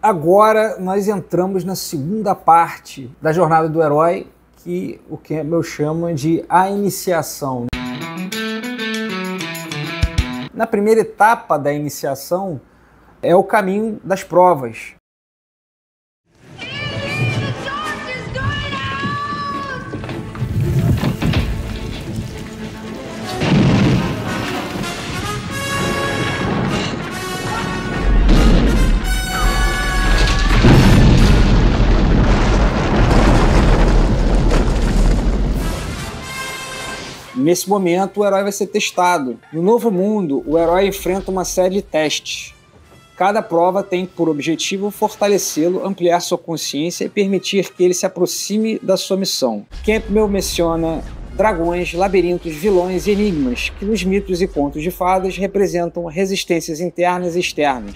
Agora nós entramos na segunda parte da jornada do herói, que o Campbell chama de a iniciação. Na primeira etapa da iniciação é o caminho das provas. Nesse momento, o herói vai ser testado. No novo mundo, o herói enfrenta uma série de testes. Cada prova tem por objetivo fortalecê-lo, ampliar sua consciência e permitir que ele se aproxime da sua missão. Campbell menciona dragões, labirintos, vilões e enigmas, que nos mitos e contos de fadas representam resistências internas e externas.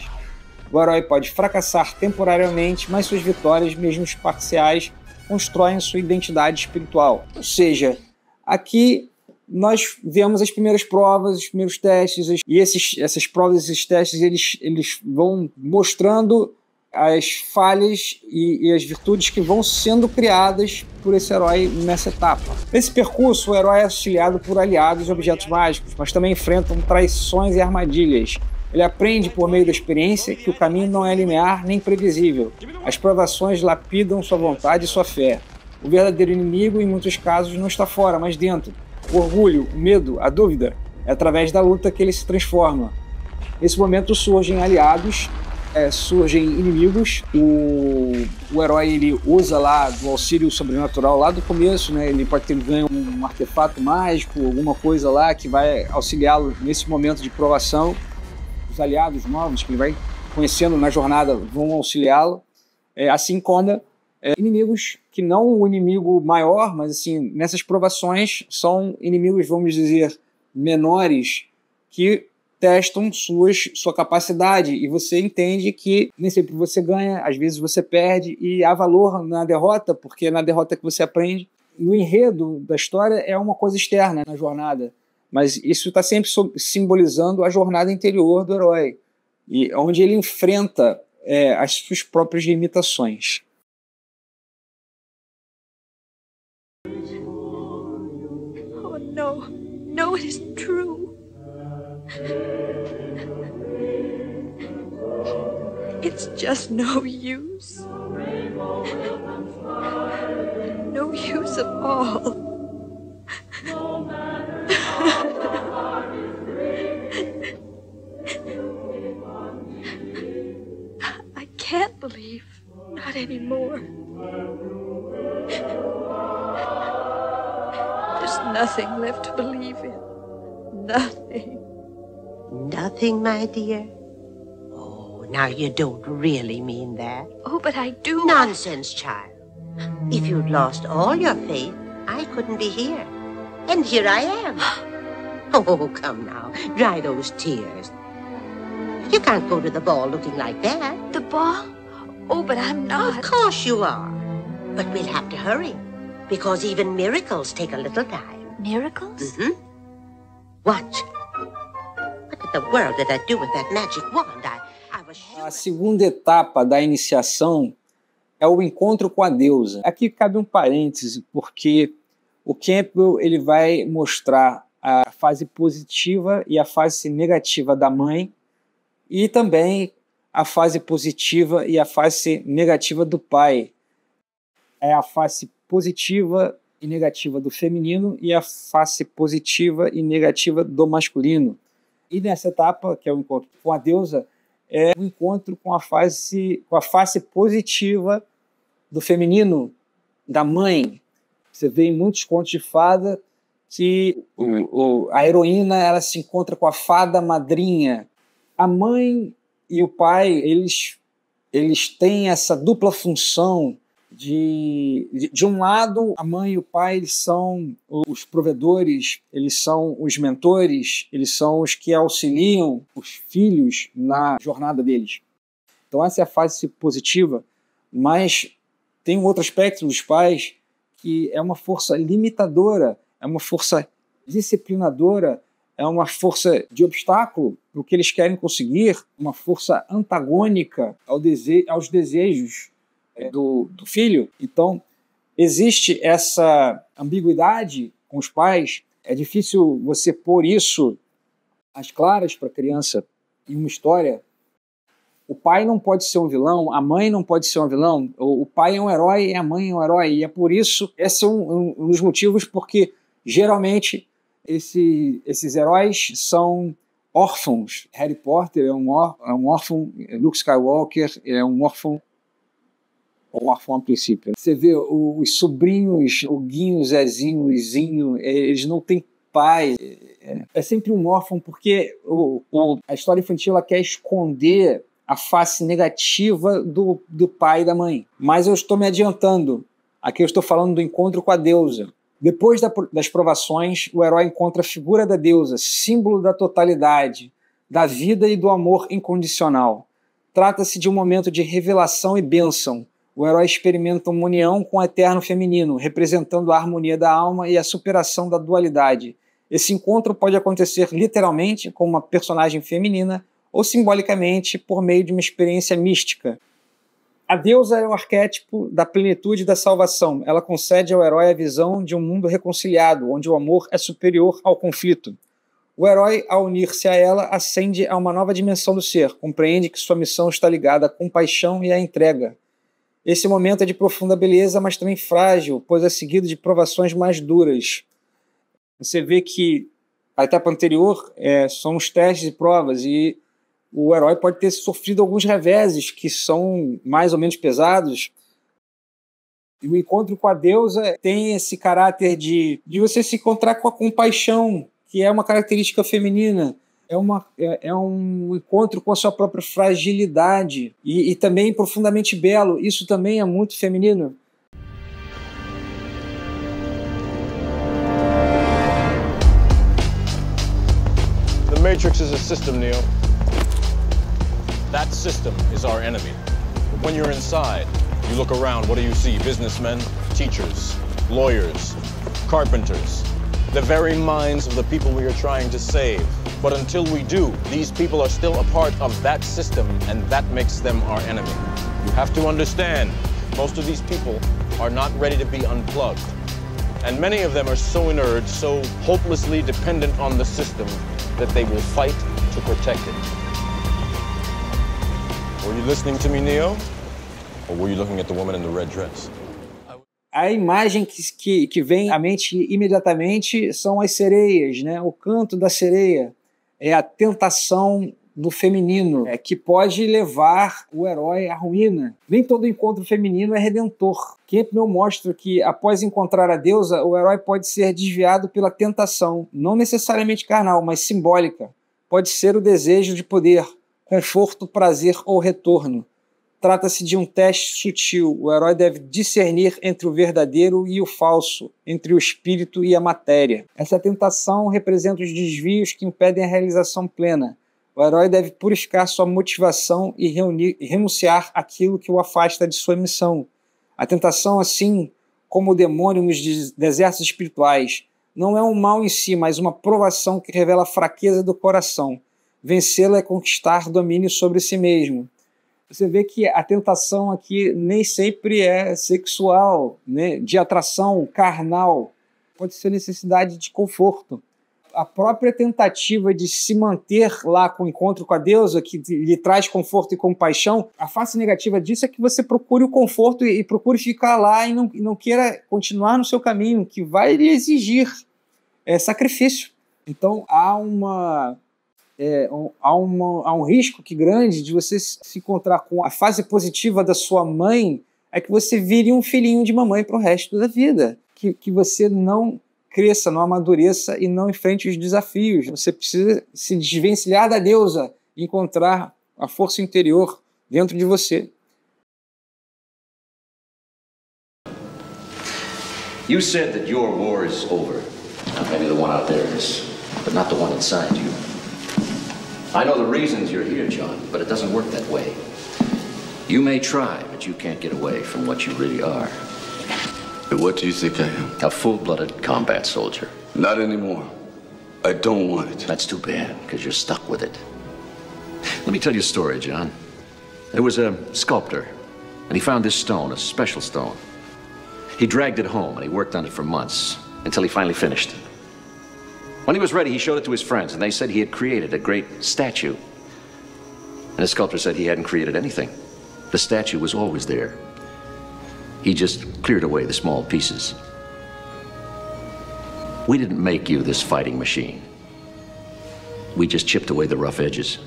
O herói pode fracassar temporariamente, mas suas vitórias, mesmo parciais, constroem sua identidade espiritual. Ou seja, aqui nós vemos as primeiras provas, os primeiros testes, e essas provas, esses testes, eles vão mostrando as falhas e as virtudes que vão sendo criadas por esse herói nessa etapa. Nesse percurso, o herói é auxiliado por aliados e objetos mágicos, mas também enfrentam traições e armadilhas. Ele aprende por meio da experiência que o caminho não é linear nem previsível. As provações lapidam sua vontade e sua fé. O verdadeiro inimigo, em muitos casos, não está fora, mas dentro. O orgulho, o medo, a dúvida, é através da luta que ele se transforma. Nesse momento surgem aliados, surgem inimigos. O herói ele usa lá do auxílio sobrenatural lá do começo, né? Ele pode ter ganho um artefato mágico, alguma coisa lá que vai auxiliá-lo nesse momento de provação. Os aliados novos que ele vai conhecendo na jornada vão auxiliá-lo, assim como inimigos que não o inimigo maior, mas assim, nessas provações são inimigos, vamos dizer, menores, que testam sua capacidade, e você entende que nem sempre você ganha, às vezes você perde, e há valor na derrota, porque é na derrota que você aprende. No enredo da história é uma coisa externa na jornada, mas isso está sempre simbolizando a jornada interior do herói, e onde ele enfrenta as suas próprias limitações. No, no, it isn't true. It's just no use. No use at all. I can't believe, not anymore. There's nothing left to believe in. Nothing. Nothing, my dear? Oh, now you don't really mean that. Oh, but I do. Nonsense, child. If you'd lost all your faith, I couldn't be here. And here I am. Oh, come now. Dry those tears. You can't go to the ball looking like that. The ball? Oh, but I'm not. Of course you are. But we'll have to hurry. Because even miracles take a little time. Miracles? Mm-hmm. Watch. What in the world did I do with that magic wand? I was sure... A segunda etapa da iniciação é o encontro com a deusa. Aqui cabe um parêntese, porque o Campbell ele vai mostrar a fase positiva e a fase negativa da mãe, e também a fase positiva e a fase negativa do pai. É a face positiva e negativa do feminino e a face positiva e negativa do masculino. E nessa etapa, que é o encontro com a deusa, é o encontro com a face positiva do feminino, da mãe. Você vê em muitos contos de fada que a heroína ela se encontra com a fada madrinha. A mãe e o pai, eles têm essa dupla função. De um lado, a mãe e o pai eles são os provedores, eles são os mentores, eles são os que auxiliam os filhos na jornada deles. Então essa é a fase positiva, mas tem um outro aspecto dos pais que é uma força limitadora, é uma força disciplinadora, é uma força de obstáculo para o que eles querem conseguir, uma força antagônica aos desejos do filho. Então, existe essa ambiguidade com os pais. É difícil você pôr isso às claras para a criança em uma história. O pai não pode ser um vilão, a mãe não pode ser um vilão, o pai é um herói e a mãe é um herói. E é por isso, esse é um dos motivos porque, geralmente, esses heróis são órfãos. Harry Potter é um órfão, Luke Skywalker é um órfão a princípio. Você vê os sobrinhos, o Guinho, o Zezinho, o Luizinho, eles não têm pai. É sempre um órfão porque a história infantil ela quer esconder a face negativa do pai e da mãe. Mas eu estou me adiantando. Aqui eu estou falando do encontro com a deusa. Depois das provações, o herói encontra a figura da deusa, símbolo da totalidade, da vida e do amor incondicional. Trata-se de um momento de revelação e bênção. O herói experimenta uma união com o eterno feminino, representando a harmonia da alma e a superação da dualidade. Esse encontro pode acontecer literalmente com uma personagem feminina ou simbolicamente por meio de uma experiência mística. A deusa é o arquétipo da plenitude e da salvação. Ela concede ao herói a visão de um mundo reconciliado, onde o amor é superior ao conflito. O herói, ao unir-se a ela, ascende a uma nova dimensão do ser, compreende que sua missão está ligada à compaixão e à entrega. Esse momento é de profunda beleza, mas também frágil, pois é seguido de provações mais duras. Você vê que a etapa anterior são os testes e provas, e o herói pode ter sofrido alguns reveses que são mais ou menos pesados. E o encontro com a deusa tem esse caráter de você se encontrar com a compaixão, que é uma característica feminina. É um encontro com a sua própria fragilidade e também profundamente belo. Isso também é muito feminino. The Matrix is a system, Neo. That system is our enemy. But when you're inside, you look around, what do you see? Businessmen, teachers, lawyers, carpenters, the very minds of the people we are trying to save. But until we do, these people are still a part of that system, and that makes them our enemy. You have to understand, most of these people are not ready to be unplugged. And many of them are so inert, so hopelessly dependent on the system, that they will fight to protect it. Were you listening to me, Neo? Or were you looking at the woman in the red dress? A imagem que vem à mente imediatamente são as sereias, né? O canto da sereia é a tentação do feminino, que pode levar o herói à ruína. Nem todo encontro feminino é redentor. Campbell mostra que, após encontrar a deusa, o herói pode ser desviado pela tentação, não necessariamente carnal, mas simbólica. Pode ser o desejo de poder, conforto, prazer ou retorno. Trata-se de um teste sutil. O herói deve discernir entre o verdadeiro e o falso, entre o espírito e a matéria. Essa tentação representa os desvios que impedem a realização plena. O herói deve purificar sua motivação e renunciar àquilo que o afasta de sua missão. A tentação, assim como o demônio nos desertos espirituais, não é um mal em si, mas uma provação que revela a fraqueza do coração. Vencê-la é conquistar domínio sobre si mesmo. Você vê que a tentação aqui nem sempre é sexual, né? De atração carnal. Pode ser necessidade de conforto. A própria tentativa de se manter lá com o encontro com a deusa, que lhe traz conforto e compaixão, a face negativa disso é que você procure o conforto e procure ficar lá e não queira continuar no seu caminho, que vai lhe exigir sacrifício. Então há um risco grande de você se encontrar com a fase positiva da sua mãe, é que você vire um filhinho de mamãe para o resto da vida, que você não cresça, não amadureça e não enfrente os desafios. Você precisa se desvencilhar da deusa e encontrar a força interior dentro de você. You said that your war is over. Now, maybe the one out there is, but not the one inside you. I know the reasons you're here, John, but it doesn't work that way. You may try, but you can't get away from what you really are. What do you think I am? A full-blooded combat soldier. Not anymore. I don't want it. That's too bad, because you're stuck with it. Let me tell you a story, John. There was a sculptor, and he found this stone, a special stone. He dragged it home, and he worked on it for months, until he finally finished it. When he was ready, he showed it to his friends, and they said he had created a great statue. And the sculptor said he hadn't created anything. The statue was always there. He just cleared away the small pieces. We didn't make you this fighting machine. We just chipped away the rough edges.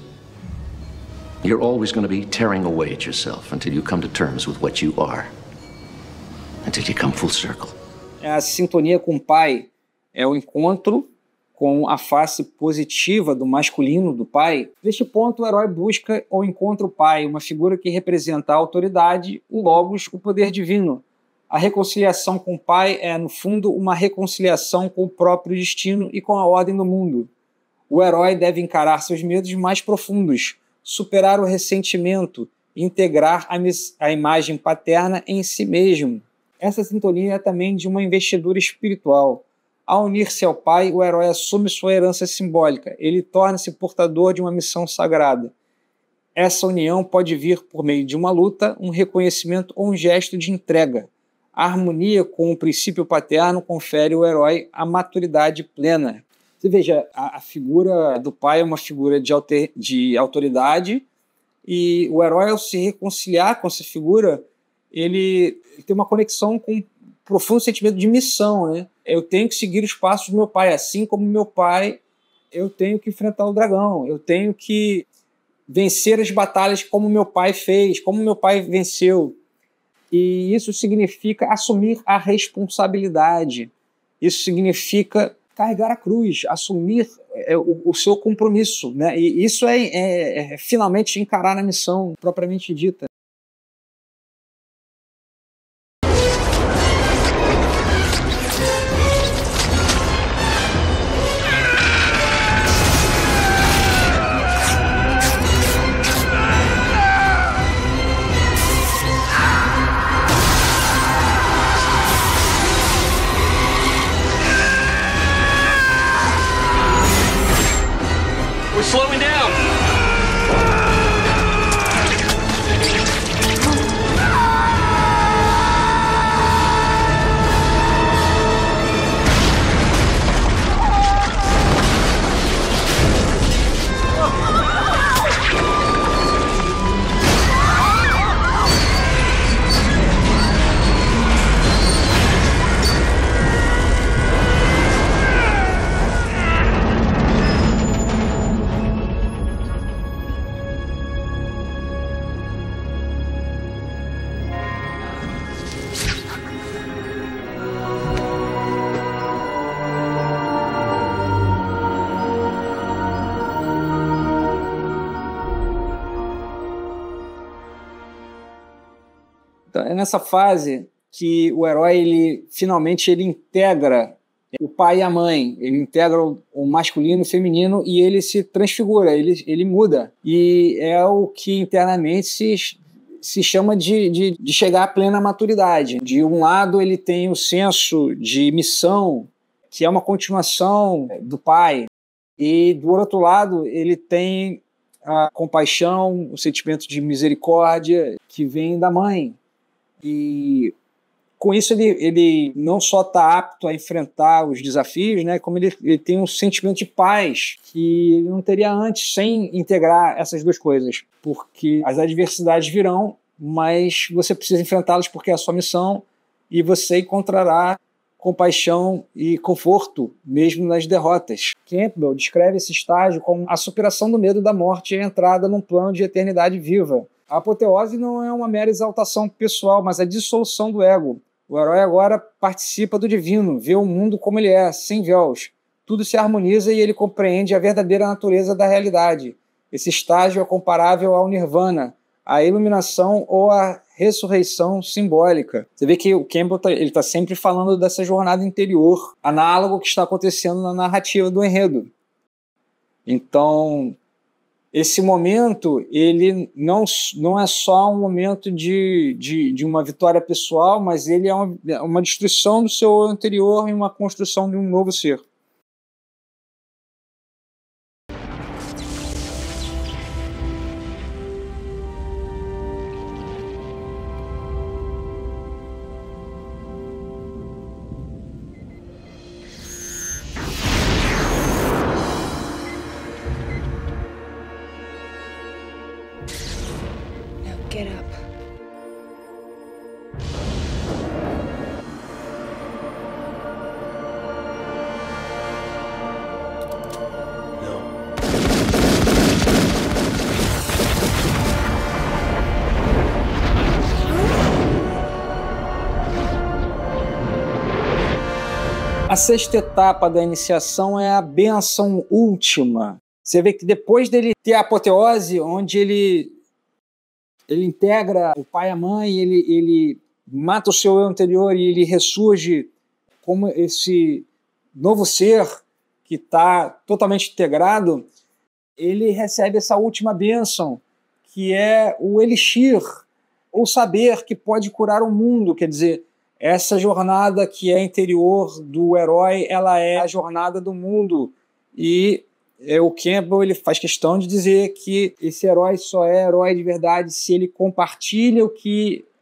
You're always going to be tearing away at yourself until you come to terms with what you are. Until you come full circle. A sintonia com o pai é o encontro com a face positiva do masculino do pai. Neste ponto, o herói busca ou encontra o pai, uma figura que representa a autoridade, o logos, o poder divino. A reconciliação com o pai é, no fundo, uma reconciliação com o próprio destino e com a ordem do mundo. O herói deve encarar seus medos mais profundos, superar o ressentimento, integrar a imagem paterna em si mesmo. Essa sintonia é também de uma investidura espiritual. Ao unir-se ao pai, o herói assume sua herança simbólica. Ele torna-se portador de uma missão sagrada. Essa união pode vir por meio de uma luta, um reconhecimento ou um gesto de entrega. A harmonia com o princípio paterno confere ao herói a maturidade plena. Você veja, a figura do pai é uma figura de autoridade, e o herói, ao se reconciliar com essa figura, ele tem uma conexão com um profundo sentimento de missão, né? Eu tenho que seguir os passos do meu pai, assim como meu pai, eu tenho que enfrentar o dragão, eu tenho que vencer as batalhas como meu pai fez, como meu pai venceu. E isso significa assumir a responsabilidade, isso significa carregar a cruz, assumir o seu compromisso, né? E isso é finalmente encarar a missão propriamente dita. We're slowing down! É nessa fase que o herói finalmente integra o pai e a mãe, ele integra o masculino e o feminino e ele se transfigura, ele muda. E é o que internamente se chama de chegar à plena maturidade. De um lado ele tem o senso de missão, que é uma continuação do pai, e do outro lado ele tem a compaixão, o sentimento de misericórdia que vem da mãe. E com isso ele não só está apto a enfrentar os desafios, né, como ele tem um sentimento de paz que ele não teria antes sem integrar essas duas coisas, porque as adversidades virão, mas você precisa enfrentá-las porque é a sua missão e você encontrará compaixão e conforto mesmo nas derrotas. Campbell descreve esse estágio como a superação do medo da morte e a entrada num plano de eternidade viva. A apoteose não é uma mera exaltação pessoal, mas a dissolução do ego. O herói agora participa do divino, vê o mundo como ele é, sem véus. Tudo se harmoniza e ele compreende a verdadeira natureza da realidade. Esse estágio é comparável ao nirvana, à iluminação ou à ressurreição simbólica. Você vê que o Campbell está sempre falando dessa jornada interior, análogo ao que está acontecendo na narrativa do enredo. Então, esse momento ele não é só um momento de uma vitória pessoal, mas ele é uma destruição do seu anterior e uma construção de um novo ser. up. A sexta etapa da iniciação é a bênção última. Você vê que depois dele ter a apoteose, onde ele integra o pai e a mãe, ele mata o seu eu anterior e ele ressurge como esse novo ser que está totalmente integrado, ele recebe essa última bênção, que é o elixir, ou saber que pode curar o mundo. Quer dizer, essa jornada que é interior do herói, ela é a jornada do mundo. E o Campbell ele faz questão de dizer que esse herói só é herói de verdade se ele compartilha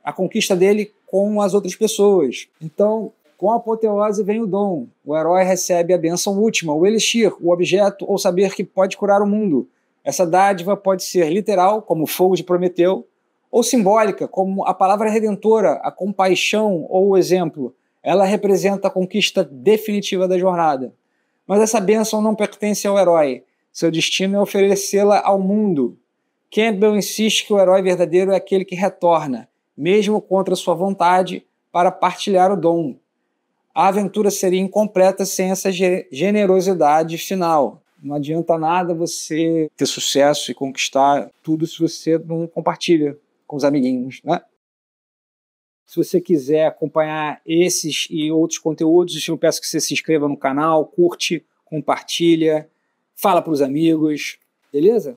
a conquista dele com as outras pessoas. Então, com a apoteose vem o dom. O herói recebe a bênção última, o elixir, o objeto ou saber que pode curar o mundo. Essa dádiva pode ser literal, como o fogo de Prometeu, ou simbólica, como a palavra redentora, a compaixão ou o exemplo. Ela representa a conquista definitiva da jornada. Mas essa bênção não pertence ao herói. Seu destino é oferecê-la ao mundo. Campbell insiste que o herói verdadeiro é aquele que retorna, mesmo contra sua vontade, para partilhar o dom. A aventura seria incompleta sem essa generosidade final. Não adianta nada você ter sucesso e conquistar tudo se você não compartilha com os amiguinhos, né? Se você quiser acompanhar esses e outros conteúdos, eu peço que você se inscreva no canal, curte, compartilha, fala para os amigos, beleza?